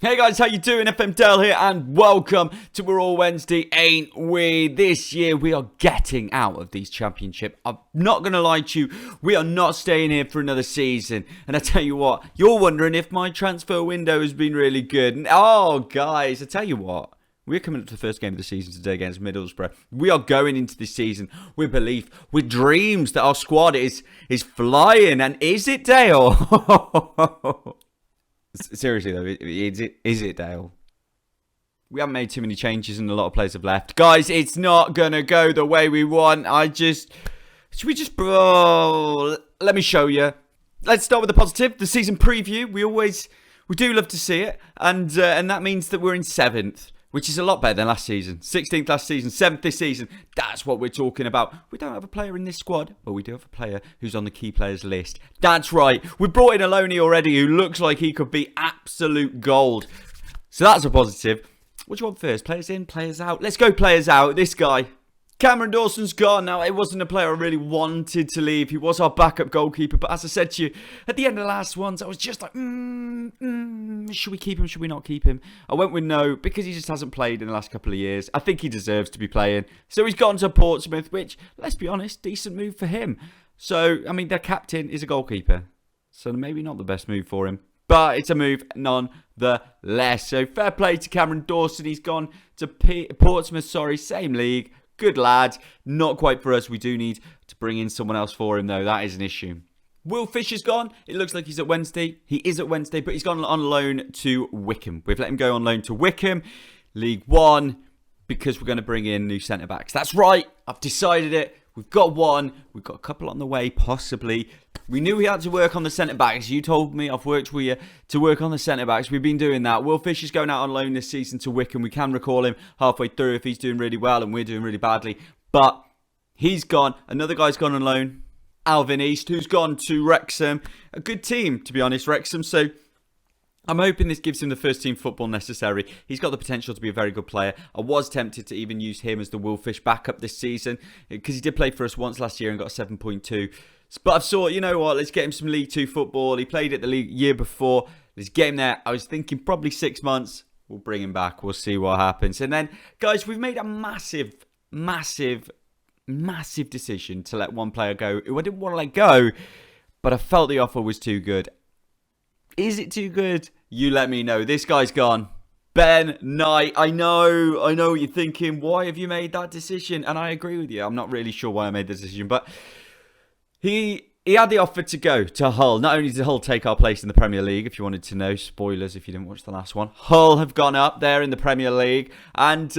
Hey guys, how you doing? FM Dale here and welcome to Wawaw Wednesday, ain't we? This year we are getting out of these championship. I'm not going to lie to you, we are not staying here for another season. And I tell you what, you're wondering if my transfer window has been really good. And, oh guys, I tell you what, we're coming up to the first game of the season today against Middlesbrough. We are going into this season with belief, with dreams that our squad is flying. And is it, Dale? Seriously though, is it Dale? We haven't made too many changes and a lot of players have left. Guys, it's not going to go the way we want. Should we just... Oh, let me show you. Let's start with the positive. The season preview. We do love to see it. And that means that we're in 7th. Which is a lot better than last season. 16th last season, 7th this season. That's what we're talking about. We don't have a player in this squad, but we do have a player who's on the key players list. That's right. We brought in a loanee already who looks like he could be absolute gold. So that's a positive. What do you want first? Players in, players out? Let's go players out. This guy. Cameron Dawson's gone. Now, it wasn't a player I really wanted to leave. He was our backup goalkeeper. But as I said to you, at the end of the last ones, I was just like, should we keep him? Should we not keep him? I went with no because he just hasn't played in the last couple of years. I think he deserves to be playing. So he's gone to Portsmouth, which, let's be honest, decent move for him. So, I mean, their captain is a goalkeeper. So maybe not the best move for him. But it's a move nonetheless. So fair play to Cameron Dawson. He's gone to Portsmouth, same league. Good lad. Not quite for us. We do need to bring in someone else for him, though. That is an issue. Will Fisher's gone. It looks like he's at Wednesday. He is at Wednesday, but he's gone on loan to Wycombe. We've let him go on loan to Wycombe, League One, because we're going to bring in new centre-backs. That's right. I've decided it. We've got one. We've got a couple on the way, possibly. We knew we had to work on the centre-backs. You told me I've worked with you to work on the centre-backs. We've been doing that. Will Fisher's going out on loan this season to Wycombe. We can recall him halfway through if he's doing really well and we're doing really badly. But he's gone. Another guy's gone on loan. Alvin East, who's gone to Wrexham. A good team, to be honest, Wrexham. So I'm hoping this gives him the first team football necessary. He's got the potential to be a very good player. I was tempted to even use him as the Will Fish backup this season because he did play for us once last year and got a 7.2. But I've thought, you know what, let's get him some League 2 football. He played at the league year before. Let's get him there. I was thinking probably 6 months. We'll bring him back. We'll see what happens. And then, guys, we've made a massive decision to let one player go who I didn't want to let go, but I felt the offer was too good. Is it too good? You let me know. This guy's gone. Ben Knight. I know what you're thinking. Why have you made that decision? And I agree with you. I'm not really sure why I made the decision, but he had the offer to go to Hull. Not only did Hull take our place in the Premier League, if you wanted to know, spoilers if you didn't watch the last one. Hull have gone up there in the Premier League, and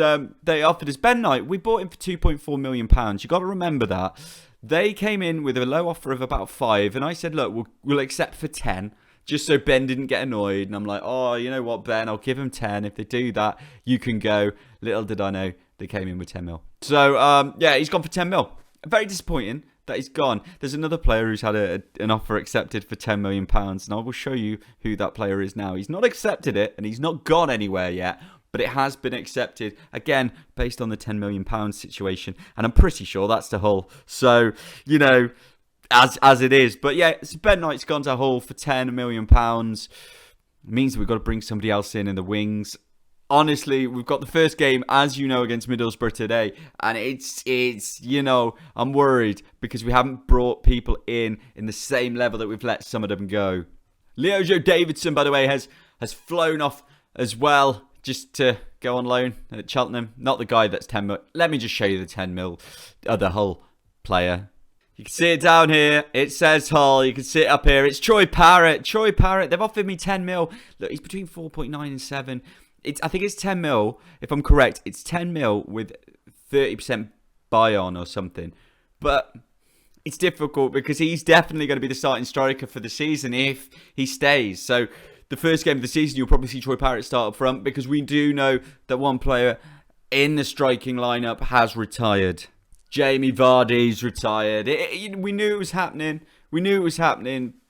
they offered us Ben Knight. We bought him for £2.4 million. You got to remember that. They came in with a low offer of about 5, and I said, look, we'll accept for 10, just so Ben didn't get annoyed. And I'm like, oh, you know what, Ben, I'll give him 10. If they do that, you can go. Little did I know, they came in with 10 mil. So, yeah, he's gone for 10 mil. Very disappointing that he's gone. There's another player who's had an offer accepted for £10 million, and I will show you who that player is now. He's not accepted it, and he's not gone anywhere yet, but it has been accepted, again, based on the £10 million situation, and I'm pretty sure that's to Hull. So, you know, as it is. But yeah, so Ben Knight's gone to Hull for £10 million. It means that we've got to bring somebody else in the wings. Honestly, we've got the first game, as you know, against Middlesbrough today. And it's you know, I'm worried because we haven't brought people in the same level that we've let some of them go. Leojo Davidson, by the way, has flown off as well just to go on loan at Cheltenham. Not the guy that's 10 mil. Let me just show you the 10 mil, the Hull player. You can see it down here. It says Hull. You can see it up here. It's Troy Parrott. They've offered me 10 mil. Look, he's between 4.9 and 7. I think it's 10 mil, if I'm correct. It's 10 mil with 30% buy-on or something. But it's difficult because he's definitely going to be the starting striker for the season if he stays. So the first game of the season, you'll probably see Troy Parrott start up front because we do know that one player in the striking lineup has retired. Jamie Vardy's retired. We knew it was happening.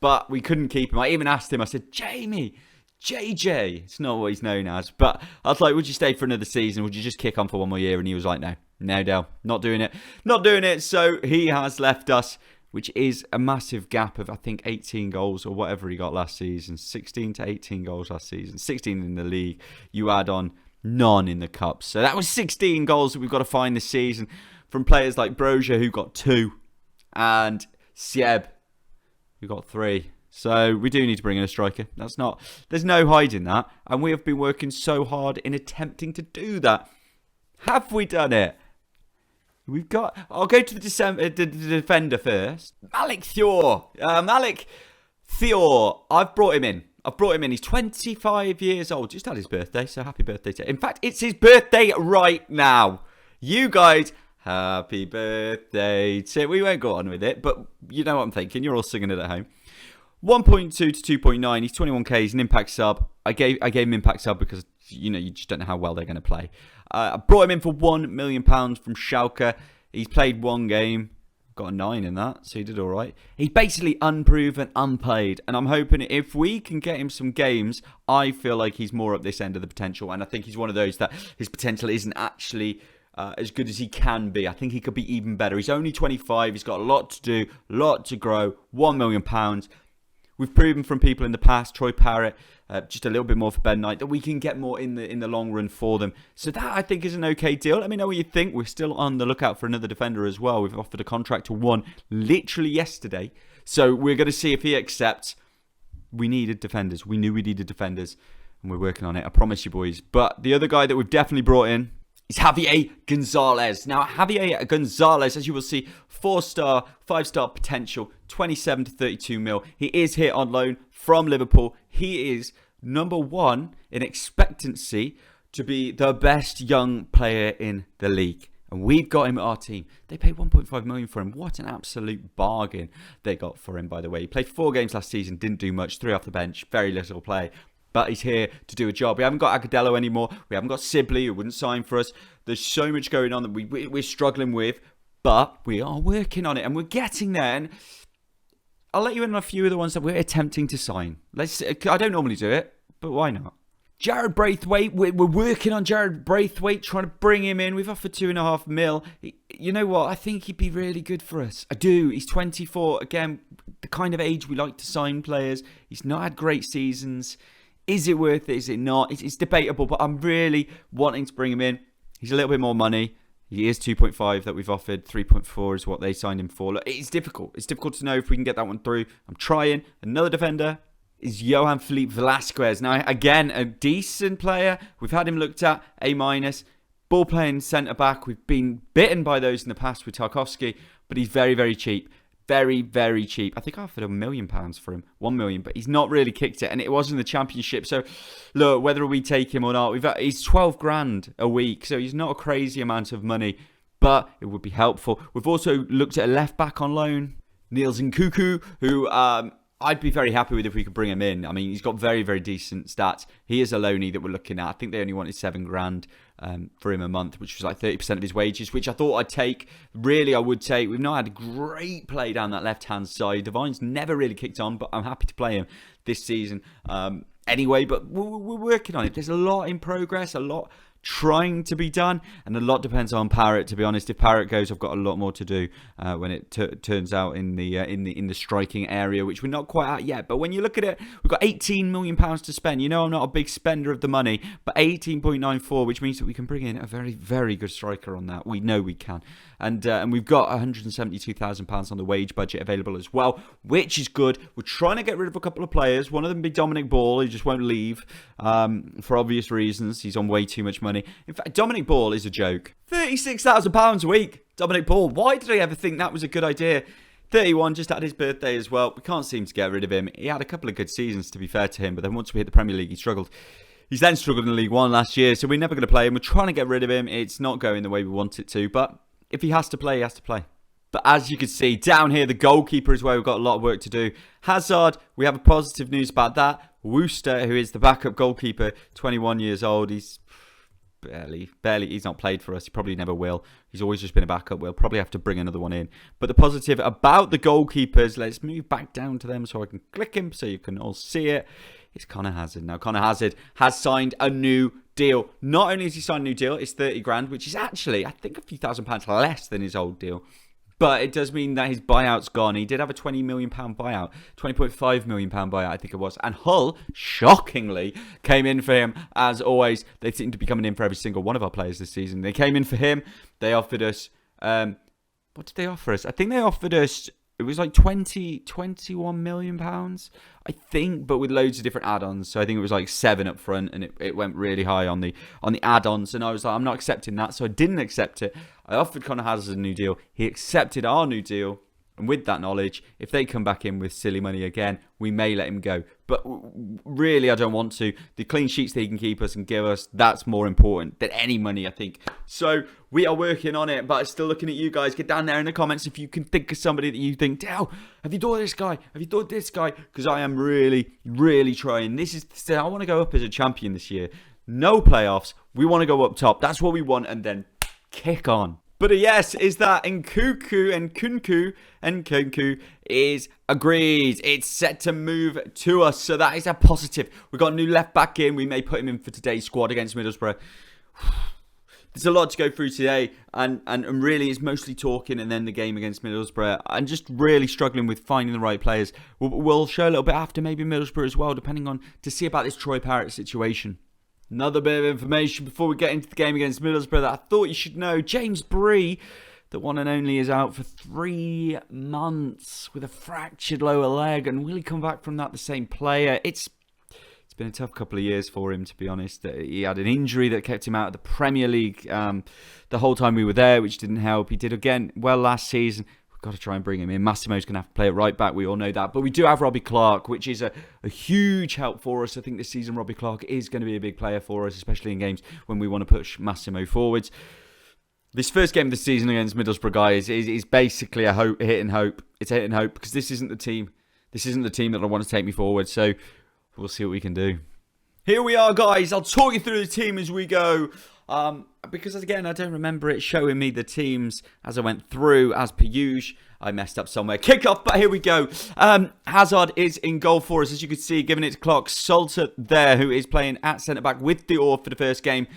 But we couldn't keep him. I even asked him, I said, Jamie, JJ. It's not what he's known as. But I was like, would you stay for another season? Would you just kick on for one more year? And he was like, no, Dale, not doing it. So he has left us. which is a massive gap of, I think, 18 goals or whatever he got last season. 16 to 18 goals last season. 16 in the league. You add on none in the Cups. So that was 16 goals that we've got to find this season from players like Brozier, who got 2, and Sieb, who got 3. So we do need to bring in a striker. There's no hiding that. And we have been working so hard in attempting to do that. Have we done it? I'll go to the defender first. Malik Thior. I've brought him in. He's 25 years old. Just had his birthday, so happy birthday to him. In fact, it's his birthday right now. You guys, happy birthday to... We won't go on with it, but you know what I'm thinking. You're all singing it at home. 1.2 to 2.9. He's 21k. He's an impact sub. I gave him impact sub because, you just don't know how well they're going to play. I brought him in for £1 million from Schalke. He's played 1 game. Got a 9 in that, so he did all right. He's basically unproven, unplayed. And I'm hoping if we can get him some games, I feel like he's more up this end of the potential. And I think he's one of those that his potential isn't actually as good as he can be. I think he could be even better. He's only 25. He's got a lot to do, a lot to grow. £1 million. We've proven from people in the past, Troy Parrott, just a little bit more for Ben Knight, that we can get more in the long run for them. So that, I think, is an okay deal. Let me know what you think. We're still on the lookout for another defender as well. We've offered a contract to one literally yesterday. So we're going to see if he accepts. We needed defenders. We knew we needed defenders. And we're working on it. I promise you, boys. But the other guy that we've definitely brought in is Javier Gonzalez. Now, Javier Gonzalez, as you will see, 4-star, 5-star potential, 27 to 32 mil. He is here on loan from Liverpool. He is number 1 in expectancy to be the best young player in the league. And we've got him at our team. They paid 1.5 million for him. What an absolute bargain they got for him, by the way. He played 4 games last season, didn't do much, 3 off the bench, very little play. But he's here to do a job. We haven't got Agudelo anymore. We haven't got Sibley, who wouldn't sign for us. There's so much going on that we're struggling with. But we are working on it, and we're getting there. And I'll let you in on a few of the ones that we're attempting to sign. I don't normally do it, but why not? Jared Braithwaite, we're working on Jared Braithwaite, trying to bring him in. We've offered 2.5 mil. You know what? I think he'd be really good for us. I do. He's 24. Again, the kind of age we like to sign players. He's not had great seasons. Is it worth it? Is it not? It's debatable, but I'm really wanting to bring him in. He's a little bit more money. He is 2.5 that we've offered. 3.4 is what they signed him for. Look, it's difficult. It's difficult to know if we can get that one through. I'm trying. Another defender is Johan Philippe Velasquez. Now, again, a decent player. We've had him looked at, A-. Ball playing centre-back. We've been bitten by those in the past with Tarkowski, but he's very, very cheap. Very, very cheap. I think I offered £1 million for him. 1 million, but he's not really kicked it, and it was in the Championship. So, look, whether we take him or not, he's 12 grand a week, so he's not a crazy amount of money, but it would be helpful. We've also looked at a left back on loan, Niels Nkuku, who I'd be very happy with if we could bring him in. I mean, he's got very, very decent stats. He is a loanee that we're looking at. I think they only wanted 7 grand for him a month, which was like 30% of his wages, which I thought I'd take. Really, I would take. We've not had great play down that left-hand side. Divine's never really kicked on, but I'm happy to play him this season. Anyway, but we're working on it. There's a lot in progress, a lot trying to be done, and a lot depends on Parrott. To be honest, if Parrott goes, I've got a lot more to do when it turns out in the striking area, which we're not quite at yet. But when you look at it, we've got £18 million to spend. You know, I'm not a big spender of the money, but 18.94, which means that we can bring in a very, very good striker on that. We know we can, and we've got £172,000 on the wage budget available as well, which is good. We're trying to get rid of a couple of players. One of them be Dominic Ball, who just won't leave for obvious reasons. He's on way too much money. In fact, Dominic Ball is a joke. £36,000 a week. Dominic Ball. Why did I ever think that was a good idea? 31, just had his birthday as well. We can't seem to get rid of him. He had a couple of good seasons, to be fair to him, but then once we hit the Premier League, he struggled. He's then struggled in League One last year, so we're never going to play him. We're trying to get rid of him. It's not going the way we want it to, but if he has to play, he has to play. But as you can see, down here, the goalkeeper is where we've got a lot of work to do. Hazard, we have a positive news about that. Wooster, who is the backup goalkeeper, 21 years old. He's barely, he's not played for us. He probably never will. He's always just been a backup. We'll probably have to bring another one in. But the positive about the goalkeepers, let's move back down to them so I can click him so you can all see it. It's Connor Hazard. Now, Connor Hazard has signed a new deal. Not only has he signed a new deal, it's 30 grand, which is actually, I think, a few £1,000s less than his old deal. But it does mean that his buyout's gone. He did have a £20 million buyout, £20.5 million buyout, I think it was. And Hull, shockingly, came in for him. As always, they seem to be coming in for every single one of our players this season. They came in for him. They offered us, what did they offer us? I think they offered us, it was like £21 million, I think, but with loads of different add-ons. So I think it was like 7 up front, and it went really high on the add-ons. And I was like, I'm not accepting that, so I didn't accept it. I offered Connor Hazard a new deal. He accepted our new deal. And with that knowledge, if they come back in with silly money again, we may let him go. But really, I don't want to. The clean sheets that he can keep us and give us, that's more important than any money, I think. So we are working on it, but I'm still looking at you guys. Get down there in the comments if you can think of somebody that you think, Dale, have you thought of this guy? Have you thought of this guy? Because I am really, really trying. I want to go up as a champion this year. No playoffs. We want to go up top. That's what we want, and then kick on. But a yes is that Nkunku and Kunku is agreed. It's set to move to us. So that is a positive. We've got a new left back in. We may put him in for today's squad against Middlesbrough. There's a lot to go through today. And really it's mostly talking and then the game against Middlesbrough. And just really struggling with finding the right players. We'll show a little bit after maybe Middlesbrough as well, depending on to see about this Troy Parrott situation. Another bit of information before we get into the game against Middlesbrough that I thought you should know. James Bree, the one and only, is out for 3 months with a fractured lower leg. And will he come back from that the same player? It's been a tough couple of years for him, to be honest. He had an injury that kept him out of the Premier League the whole time we were there, which didn't help. He did again well last season. Got to try and bring him in. Massimo's going to have to play it right back. We all know that. But we do have Robbie Clark, which is a huge help for us. I think this season Robbie Clark is going to be a big player for us, especially in games when we want to push Massimo forwards. This first game of the season against Middlesbrough, guys, is basically a hit and hope. It's a hit and hope because this isn't the team. This isn't the team that I want to take me forward. So we'll see what we can do. Here we are, guys. I'll talk you through the team as we go. Because again, I don't remember it showing me the teams as I went through. As per usual, I messed up somewhere. Kick-off, but here we go. Hazard is in goal for us, as you can see, giving it to Clark. Salter there, who is playing at centre-back with Dior for the first game.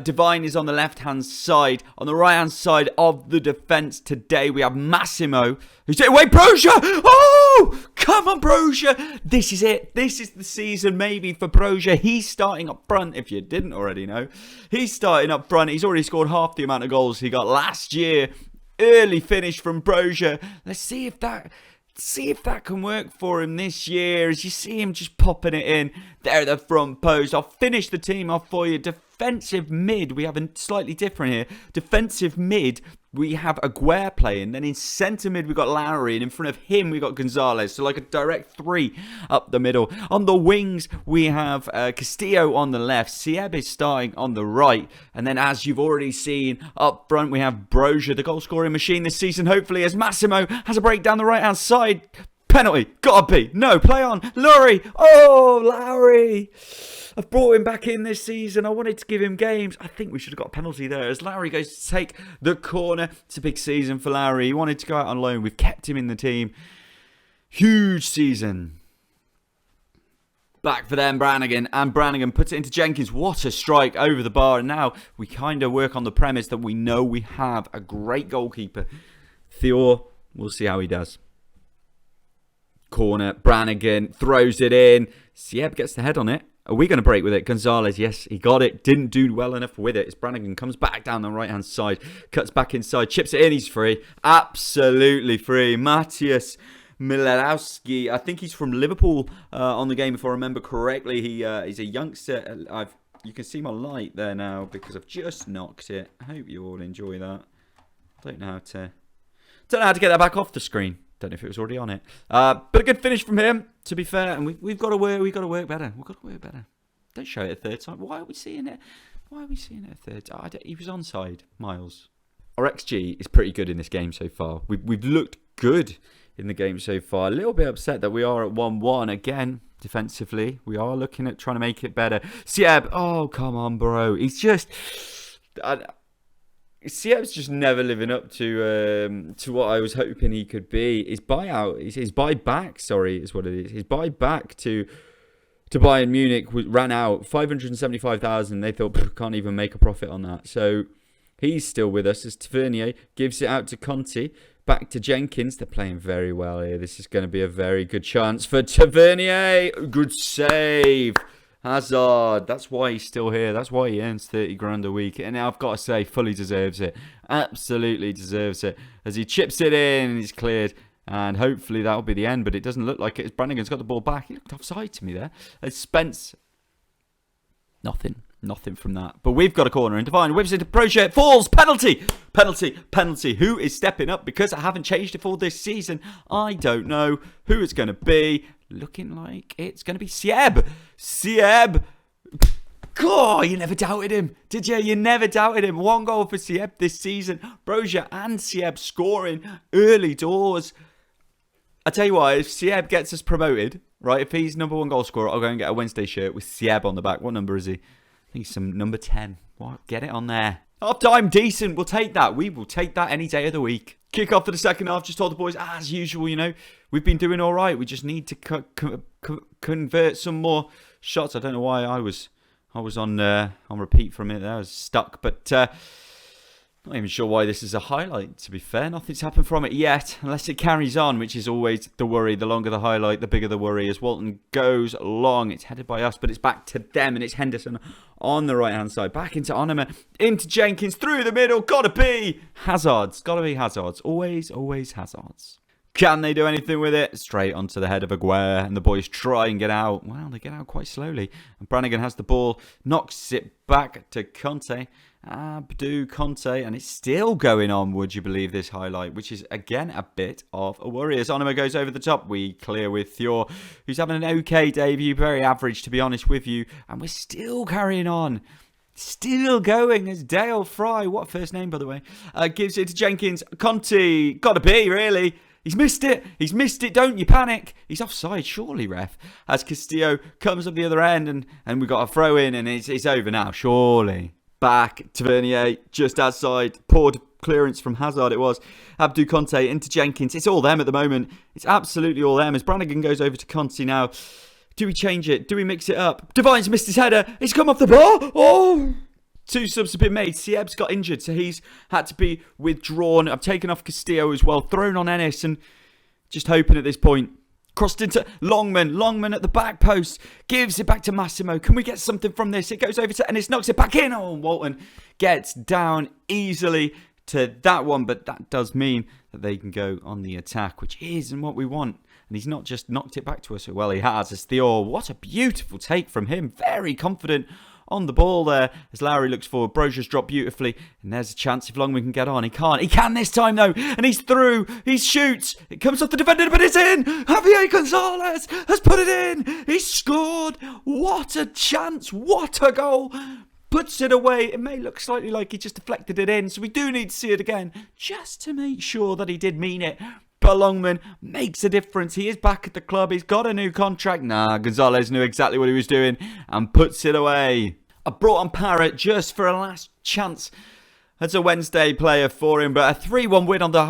Divine is on the left-hand side. On the right-hand side of the defence today, we have Massimo, who's taking away Broja. Oh, come on, Broja. This is it. This is the season maybe for Broja. He's starting up front, if you didn't already know. He's starting up front. He's already scored half the amount of goals he got last year. Early finish from Broja. Let's see if that can work for him this year. As you see him just popping it in there at the front post. I'll finish the team off for you. Defensive mid, we have a slightly different here. Defensive mid, we have Aguirre playing. Then in centre mid, we've got Lowry. And in front of him, we've got Gonzalez. So like a direct 3 up the middle. On the wings, we have Castillo on the left. Sieb is starting on the right. And then as you've already seen, up front, we have Broja, the goal-scoring machine this season. Hopefully, as Massimo has a break down the right-hand side. Penalty. Gotta be. No, play on. Lowry. Oh, Lowry. I've brought him back in this season. I wanted to give him games. I think we should have got a penalty there as Lowry goes to take the corner. It's a big season for Lowry. He wanted to go out on loan. We've kept him in the team. Huge season. Back for them, Brannigan. And Brannigan puts it into Jenkins. What a strike over the bar. And now we kind of work on the premise that we know we have a great goalkeeper. Theo, we'll see how he does. Corner. Brannigan throws it in. Sieb gets the head on it. Are we going to break with it? Gonzalez, yes, he got it. Didn't do well enough with it. As Brannigan comes back down the right-hand side. Cuts back inside. Chips it in. He's free. Absolutely free. Matthias Milewski. I think he's from Liverpool on the game, if I remember correctly. He's a youngster. You can see my light there now because I've just knocked it. I hope you all enjoy that. Don't know how to get that back off the screen. Don't know if it was already on it. But a good finish from him, to be fair. And we've got to work better. We've got to work better. Don't show it a third time. Why are we seeing it? Why are we seeing it a third time? He was onside, Miles. Our XG is pretty good in this game so far. We've looked good in the game so far. A little bit upset that we are at 1-1 again. Defensively, we are looking at trying to make it better. Sieb, oh, come on, bro. He's just... Sieb's just never living up to what I was hoping he could be. His buyback, is what it is. His buyback to Bayern Munich ran out 575,000. They thought can't even make a profit on that. So he's still with us as Tavernier gives it out to Conte. back to Jenkins. They're playing very well here. This is going to be a very good chance for Tavernier. Good save. Hazard. That's why he's still here. That's why he earns 30 grand a week. And I've got to say, fully deserves it. Absolutely deserves it. As he chips it in and he's cleared. And hopefully that'll be the end. But it doesn't look like it. Brannigan's got the ball back. He looked offside to me there. As Spence. Nothing from that. But we've got a corner in. Divine whips into Brochet. Falls. Penalty. Penalty. Who is stepping up? Because I haven't changed it for this season. I don't know who it's going to be. Looking like it's going to be Sieb. God, you never doubted him, did you? You never doubted him. 1 goal for Sieb this season. Broja and Sieb scoring early doors. I tell you what, if Sieb gets us promoted, right, if he's number 1 goal scorer, I'll go and get a Wednesday shirt with Sieb on the back. What number is he? I think he's some number 10. What? Get it on there. Half time, decent. We'll take that. We will take that any day of the week. Kick off for the second half. Just told the boys, as usual, you know, we've been doing all right. We just need to convert some more shots. I don't know why I was on repeat for a minute there. I was stuck, but not even sure why this is a highlight, to be fair. Nothing's happened from it yet, unless it carries on, which is always the worry. The longer the highlight, the bigger the worry. As Walton goes long, it's headed by us, but it's back to them, and it's Henderson on the right-hand side. Back into Onema, into Jenkins, through the middle. Gotta be Hazards. Gotta be Hazards. Always Hazards. Can they do anything with it? Straight onto the head of Aguirre, and the boys try and get out. Well, they get out quite slowly. And Brannigan has the ball, knocks it back to Conte. Abdou Conte, and it's still going on, would you believe, this highlight, which is, again, a bit of a worry. As Onema goes over the top, we clear with Thior, who's having an okay debut, very average, to be honest with you, and we're still carrying on. Still going as Dale Fry, what first name, by the way, gives it to Jenkins. Conte, gotta be, really. He's missed it, don't you panic. He's offside, surely, ref. As Castillo comes up the other end, and we've got a throw in, and it's over now, surely. Back to Vernier, just outside. Poor clearance from Hazard it was. Abdou Conte into Jenkins. It's all them at the moment. It's absolutely all them. As Brannigan goes over to Conte now. Do we change it? Do we mix it up? Divine's missed his header. It's come off the bar. Oh! 2 subs have been made. Sieb's got injured, so he's had to be withdrawn. I've taken off Castillo as well. Thrown on Ennis, and just hoping at this point. Crossed into Longman at the back post. Gives it back to Massimo. Can we get something from this? It goes over to Ennis, knocks it back in. Oh, Walton gets down easily to that one. But that does mean that they can go on the attack, which isn't what we want. And he's not just knocked it back to us. Well, he has. As Thior, what a beautiful take from him. Very confident on the ball there as Lowry looks forward. Broja's dropped beautifully, and there's a chance if Longman can get on. He can't. He can this time though, and he's through. He shoots. It comes off the defender, but it's in. Javier Gonzalez has put it in. He scored. What a chance. What a goal. Puts it away. It may look slightly like he just deflected it in, so we do need to see it again just to make sure that he did mean it. But Longman makes a difference. He is back at the club. He's got a new contract. Gonzalez knew exactly what he was doing and puts it away. I brought on Parrott just for a last chance as a Wednesday player for him, but a 3-1 win on the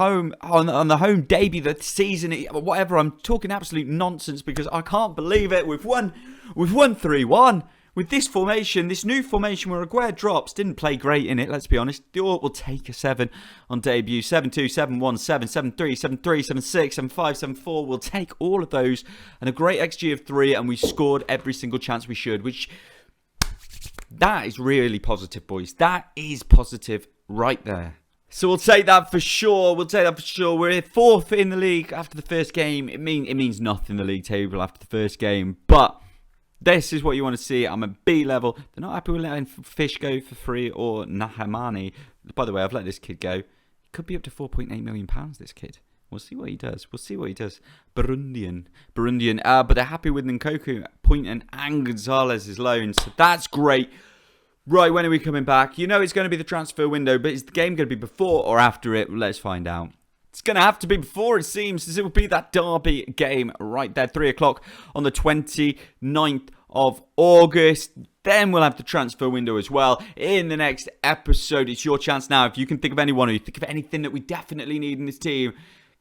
home debut this season. Whatever, I'm talking absolute nonsense because I can't believe it. We've won 3-1 with this formation, this new formation where Aguirre drops. Didn't play great in it, let's be honest. Dior will take a 7 on debut. 7-2, 7-1, 7-3, 7-3, 7-6, 7-5, 7-4. We'll take all of those and a great XG of 3, and we scored every single chance we should, which that is really positive, boys. That is positive right there. So we'll take that for sure. We're here 4th in the league after the first game. It means nothing in the league table after the first game, but this is what you want to see. I'm at B level. They're not happy with letting Fish go for free or Nahamani. By the way, I've let this kid go. He could be up to £4.8 million, this kid. We'll see what he does. Burundian. But they're happy with Nkoku, Poynton, and Gonzalez's loans. So that's great. Right, when are we coming back? You know it's going to be the transfer window, but is the game going to be before or after it? Let's find out. It's going to have to be before, it seems, as it will be that derby game right there, 3 o'clock on the 29th of August. Then we'll have the transfer window as well in the next episode. It's your chance now. If you can think of anyone or you think of anything that we definitely need in this team,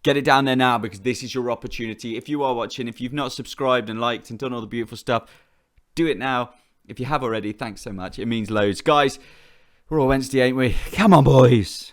get it down there now because this is your opportunity. If you are watching, if you've not subscribed and liked and done all the beautiful stuff, do it now. If you have already, thanks so much. It means loads. Guys, we're all Wednesday, ain't we? Come on, boys.